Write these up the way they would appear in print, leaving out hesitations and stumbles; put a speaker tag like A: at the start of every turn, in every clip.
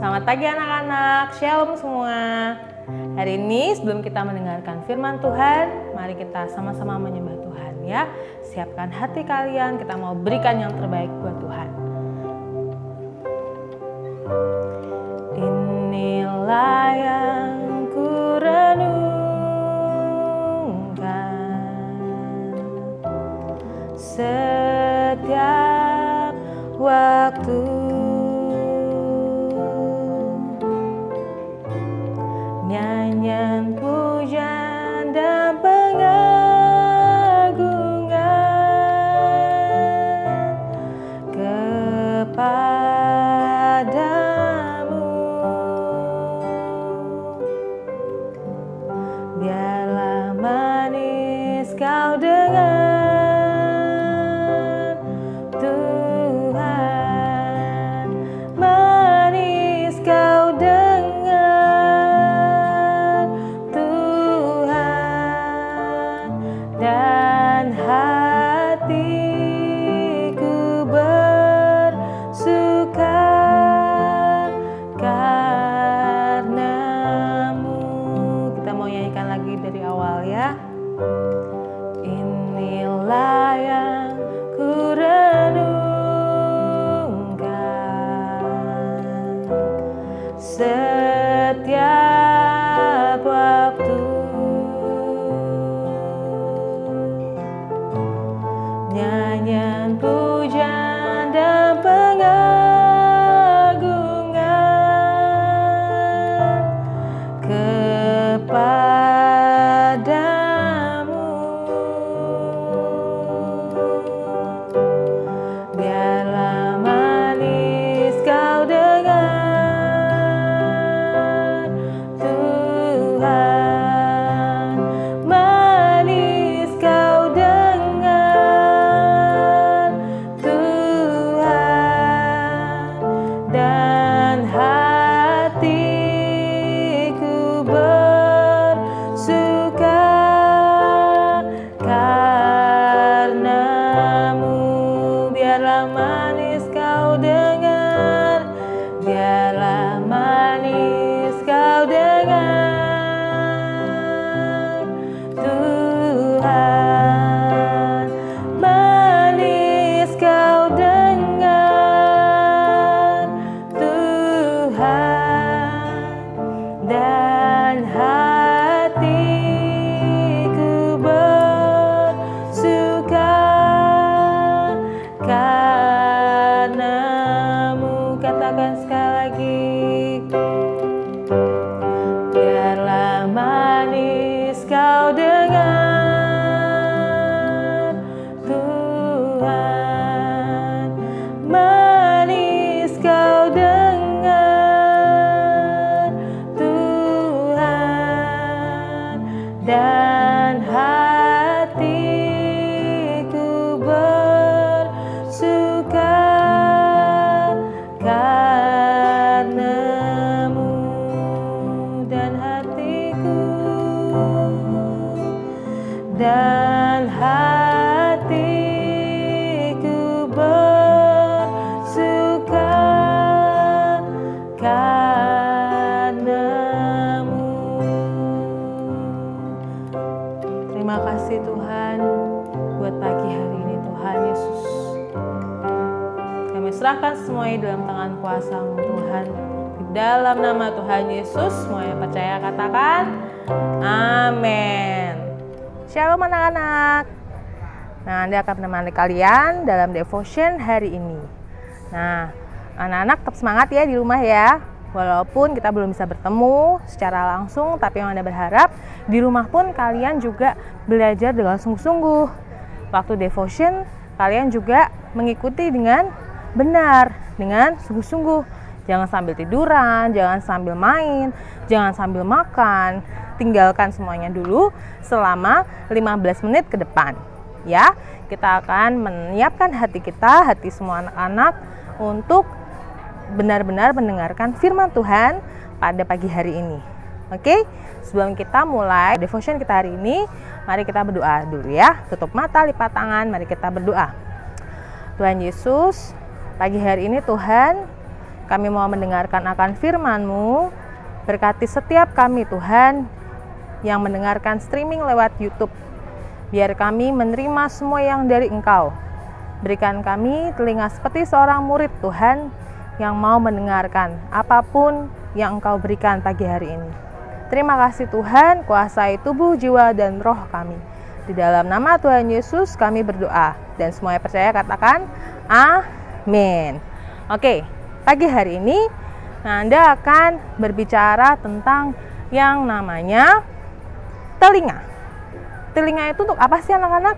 A: Selamat pagi anak-anak, shalom semua. Hari ini sebelum kita mendengarkan firman Tuhan, mari kita sama-sama menyembah Tuhan ya. Siapkan hati kalian, kita mau berikan yang terbaik buat Tuhan. Inilah yang ku renungkan setiap waktu. Nyanyian pujian dan pengagungan kepadamu. Biarlah manis kau dengar Tuhan, manis kau dengar dan hatiku bersuka karenamu. Kita mau nyanyikan lagi dari awal ya. Inilah yang ku renungkan setiap waktu. Nyanyian pujian dan pengagungan kepadamu. Biarlah manis kau dengar Tuhan, manis kau dengar dan hatiku bersuka karenamu. Biarlah manis kau dengar, biarlah manis kau dengar Tuhan, manis kau dengar dan hatiku bersuka karenamu. Katakan sekali lagi. Biarlah manis kau dengar Tuhan, manis kau dengar Tuhan dan hatiku bersuka karenamu dan hatiku bersuka karenamu. Terima kasih Tuhan buat pagi hari ini Tuhan Yesus. Kami serahkan semuanya dalam tangan kuasa-Mu Tuhan. Di dalam nama Tuhan Yesus, semuanya percaya katakan amin. Shalom anak-anak. Nah, Anda akan menemani kalian dalam devotion hari ini. Nah, anak-anak tetap semangat ya di rumah ya. Walaupun kita belum bisa bertemu secara langsung, tapi yang Anda berharap di rumah pun kalian juga belajar dengan sungguh-sungguh. Waktu devotion, kalian juga mengikuti dengan benar, dengan sungguh-sungguh. Jangan sambil tiduran, jangan sambil main, jangan sambil makan. Tinggalkan semuanya dulu selama 15 menit ke depan. Ya, kita akan menyiapkan hati kita, hati semua anak-anak untuk benar-benar mendengarkan firman Tuhan pada pagi hari ini. Oke, sebelum kita mulai devotion kita hari ini, mari kita berdoa dulu ya. Tutup mata, lipat tangan, mari kita berdoa. Tuhan Yesus, pagi hari ini Tuhan, Kami mau mendengarkan akan firman-Mu. Berkati setiap kami Tuhan yang mendengarkan streaming lewat YouTube. Biar kami menerima semua yang dari Engkau. Berikan kami telinga seperti seorang murid Tuhan yang mau mendengarkan apapun yang Engkau berikan pagi hari ini. Terima kasih Tuhan, kuasai tubuh, jiwa, dan roh kami. Di dalam nama Tuhan Yesus kami berdoa. Dan semuanya percaya katakan amin. Oke, pagi hari ini Anda akan berbicara tentang yang namanya telinga. Telinga itu untuk apa sih anak-anak?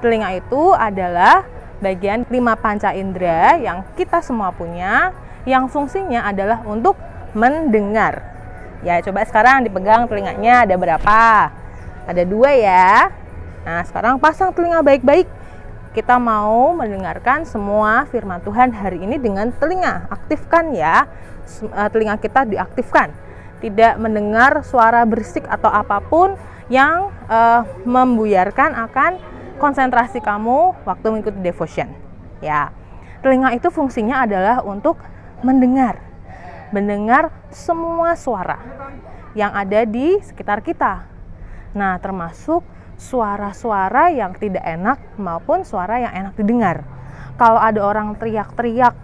A: Telinga itu adalah bagian 5 panca indera yang kita semua punya, yang fungsinya adalah untuk mendengar. Ya, coba sekarang dipegang telinganya, ada berapa? Ada 2 ya. Nah, sekarang pasang telinga baik-baik. Kita mau mendengarkan semua firman Tuhan hari ini dengan telinga. Aktifkan ya, telinga kita diaktifkan. Tidak mendengar suara berisik atau apapun yang membuyarkan akan konsentrasi kamu waktu mengikuti devotion. Ya, telinga itu fungsinya adalah untuk mendengar semua suara yang ada di sekitar kita. Nah, termasuk suara-suara yang tidak enak maupun suara yang enak didengar. Kalau ada orang teriak-teriak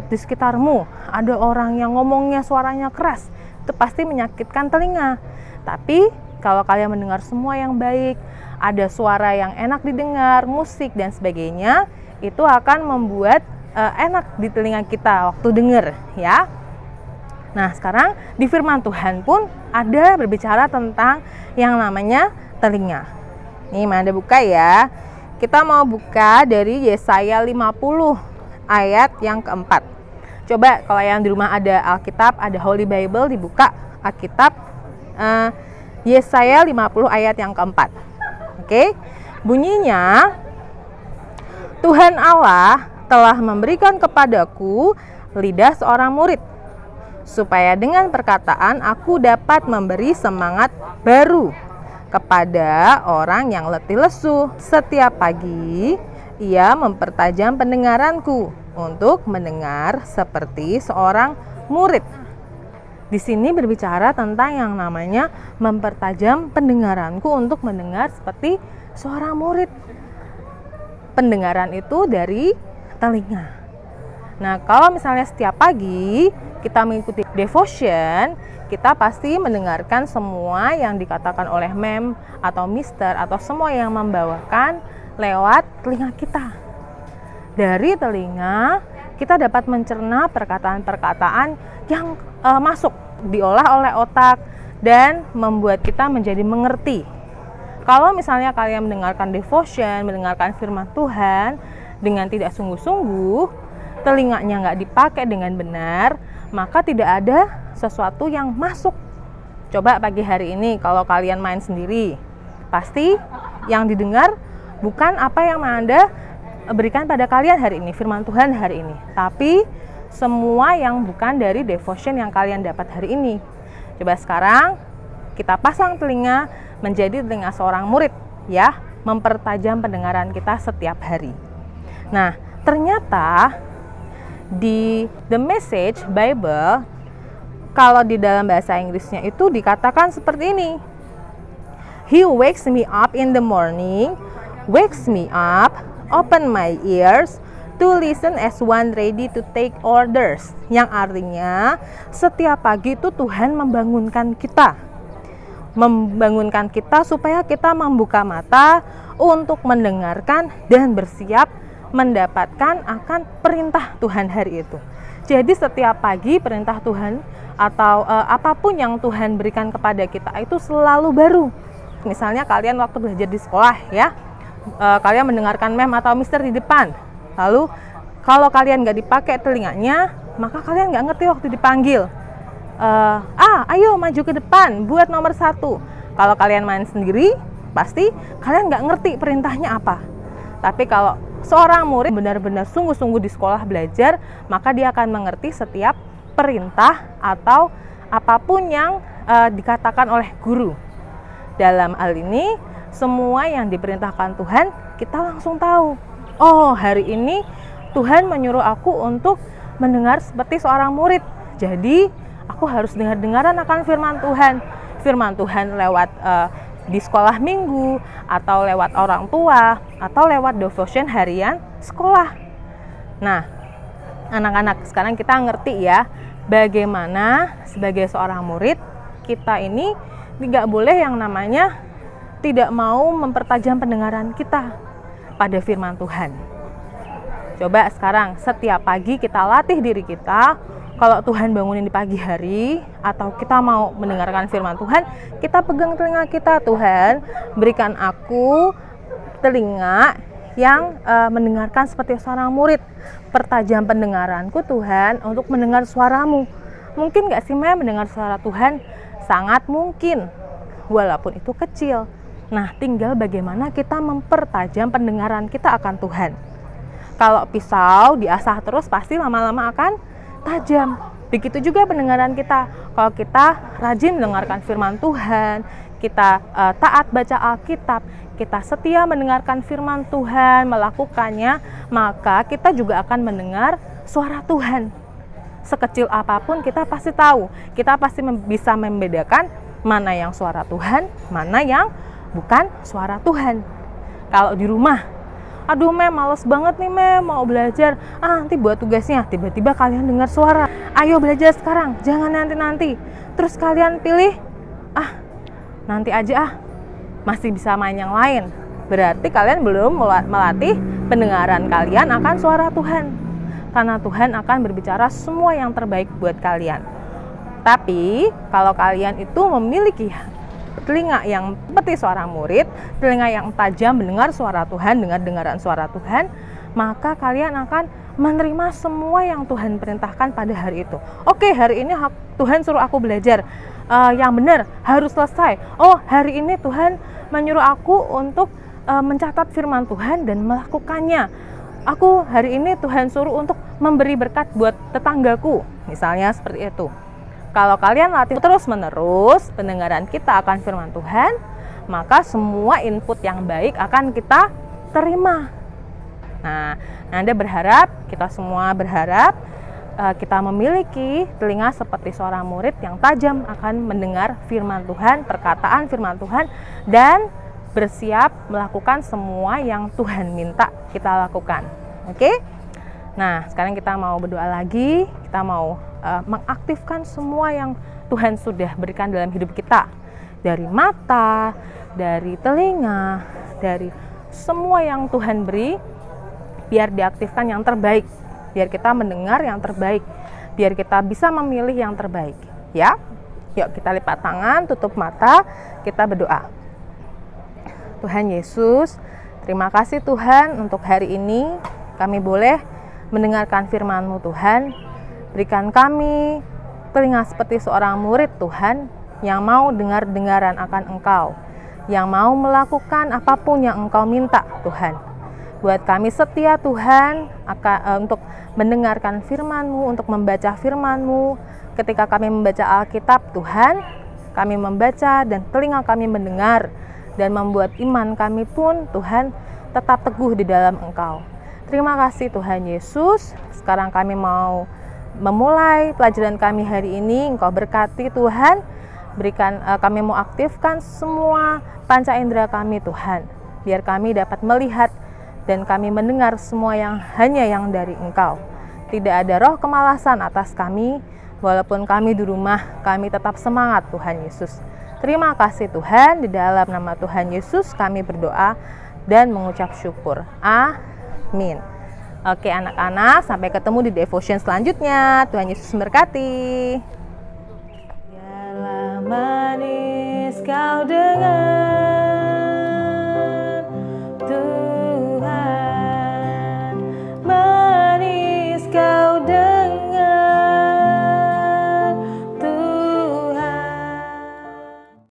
A: di sekitarmu, ada orang yang ngomongnya suaranya keras, itu pasti menyakitkan telinga. Tapi kalau kalian mendengar semua yang baik, ada suara yang enak didengar, musik dan sebagainya, itu akan membuat enak di telinga kita waktu dengar, ya. Nah, sekarang di firman Tuhan pun ada berbicara tentang yang namanya telinga. Nih, Anda buka ya. Kita mau buka dari Yesaya 50 ayat yang keempat. Coba kalau yang di rumah ada Alkitab, ada Holy Bible, dibuka Alkitab Yesaya 50 ayat yang keempat. Oke, bunyinya, Tuhan Allah telah memberikan kepadaku lidah seorang murid, supaya dengan perkataan aku dapat memberi semangat baru kepada orang yang letih lesu. Setiap pagi ia mempertajam pendengaranku untuk mendengar seperti seorang murid. Di sini berbicara tentang yang namanya mempertajam pendengaranku untuk mendengar seperti seorang murid. Pendengaran itu dari telinga. Nah, kalau misalnya setiap pagi kita mengikuti devotion, kita pasti mendengarkan semua yang dikatakan oleh mem atau mister atau semua yang membawakan lewat telinga kita. Dari telinga kita dapat mencerna perkataan-perkataan yang masuk, diolah oleh otak dan membuat kita menjadi mengerti. Kalau misalnya kalian mendengarkan devotion, mendengarkan firman Tuhan dengan tidak sungguh-sungguh, telinganya nggak dipakai dengan benar, maka tidak ada sesuatu yang masuk. Coba pagi hari ini kalau kalian main sendiri, pasti yang didengar bukan apa yang Anda berikan pada kalian hari ini, firman Tuhan hari ini, tapi semua yang bukan dari devotion yang kalian dapat hari ini. Coba sekarang kita pasang telinga menjadi telinga seorang murid, ya, mempertajam pendengaran kita setiap hari. Nah, ternyata di The Message Bible, kalau di dalam bahasa Inggrisnya itu dikatakan seperti ini. He wakes me up in the morning, wakes me up, open my ears to listen as one ready to take orders. Yang artinya setiap pagi itu Tuhan membangunkan kita. Membangunkan kita supaya kita membuka mata untuk mendengarkan dan bersiap mendapatkan akan perintah Tuhan hari itu. Jadi setiap pagi perintah Tuhan atau apapun yang Tuhan berikan kepada kita itu selalu baru. Misalnya kalian waktu belajar di sekolah ya, kalian mendengarkan mem atau mister di depan. Lalu kalau kalian nggak dipakai telinganya, maka kalian nggak ngerti waktu dipanggil. Ayo maju ke depan buat nomor 1. Kalau kalian main sendiri, pasti kalian nggak ngerti perintahnya apa. Tapi kalau seorang murid benar-benar sungguh-sungguh di sekolah belajar, maka dia akan mengerti setiap perintah atau apapun yang dikatakan oleh guru. Dalam hal ini, semua yang diperintahkan Tuhan, kita langsung tahu. Oh, hari ini Tuhan menyuruh aku untuk mendengar seperti seorang murid. Jadi aku harus dengar-dengaran akan firman Tuhan. Firman Tuhan lewat di sekolah minggu, atau lewat orang tua, atau lewat devotion harian sekolah. Nah, anak-anak, sekarang kita ngerti ya, bagaimana sebagai seorang murid, kita ini tidak boleh yang namanya tidak mau mempertajam pendengaran kita pada firman Tuhan. Coba sekarang setiap pagi kita latih diri kita. Kalau Tuhan bangunin di pagi hari atau kita mau mendengarkan firman Tuhan, kita pegang telinga kita. Tuhan, berikan aku telinga yang mendengarkan seperti seorang murid. Pertajam pendengaranku Tuhan untuk mendengar suaramu. Mungkin gak sih mendengar suara Tuhan? Sangat mungkin, walaupun itu kecil. Nah, tinggal bagaimana kita mempertajam pendengaran kita akan Tuhan. Kalau pisau diasah terus pasti lama-lama akan tajam. Begitu juga pendengaran kita. Kalau kita rajin mendengarkan firman Tuhan, kita taat baca Alkitab, kita setia mendengarkan firman Tuhan, melakukannya, maka kita juga akan mendengar suara Tuhan. Sekecil apapun kita pasti tahu, kita pasti bisa membedakan mana yang suara Tuhan, mana yang bukan suara Tuhan. Kalau di rumah, aduh males banget nih mau belajar, nanti buat tugasnya, tiba-tiba kalian dengar suara, ayo belajar sekarang, jangan nanti-nanti. Terus kalian pilih, nanti aja masih bisa main yang lain. Berarti kalian belum melatih pendengaran kalian akan suara Tuhan. Karena Tuhan akan berbicara semua yang terbaik buat kalian. Tapi kalau kalian itu memiliki telinga yang seperti seorang murid, telinga yang tajam mendengar suara Tuhan, dengar-dengaran suara Tuhan, maka kalian akan menerima semua yang Tuhan perintahkan pada hari itu. Oke, hari ini Tuhan suruh aku belajar yang benar, harus selesai. Oh, hari ini Tuhan menyuruh aku untuk mencatat firman Tuhan dan melakukannya. Aku hari ini Tuhan suruh untuk memberi berkat buat tetanggaku, misalnya seperti itu. Kalau kalian latih terus-menerus pendengaran kita akan firman Tuhan, maka semua input yang baik akan kita terima. Nah, Anda berharap, kita semua berharap kita memiliki telinga seperti seorang murid yang tajam akan mendengar firman Tuhan, perkataan firman Tuhan, dan bersiap melakukan semua yang Tuhan minta kita lakukan. Oke? Nah, sekarang kita mau berdoa lagi. Kita mau mengaktifkan semua yang Tuhan sudah berikan dalam hidup kita. Dari mata, dari telinga, dari semua yang Tuhan beri, biar diaktifkan yang terbaik. Biar kita mendengar yang terbaik. Biar kita bisa memilih yang terbaik. Ya? Yuk kita lipat tangan, tutup mata, kita berdoa. Tuhan Yesus, terima kasih Tuhan untuk hari ini kami boleh mendengarkan firman-Mu Tuhan. Berikan kami telinga seperti seorang murid Tuhan yang mau dengar-dengaran akan Engkau, yang mau melakukan apapun yang Engkau minta Tuhan. Buat kami setia Tuhan untuk mendengarkan firman-Mu, untuk membaca firman-Mu. Ketika kami membaca Alkitab Tuhan, kami membaca dan telinga kami mendengar, dan membuat iman kami pun Tuhan tetap teguh di dalam Engkau. Terima kasih Tuhan Yesus. Sekarang kami mau memulai pelajaran kami hari ini. Engkau berkati Tuhan. Berikan kami mau aktifkan semua panca indera kami Tuhan. Biar kami dapat melihat dan kami mendengar semua yang hanya yang dari Engkau. Tidak ada roh kemalasan atas kami. Walaupun kami di rumah, kami tetap semangat Tuhan Yesus. Terima kasih Tuhan, di dalam nama Tuhan Yesus kami berdoa dan mengucap syukur. Amin. Oke anak-anak, sampai ketemu di devotion selanjutnya. Tuhan Yesus memberkati. Biarlah manis kau dengar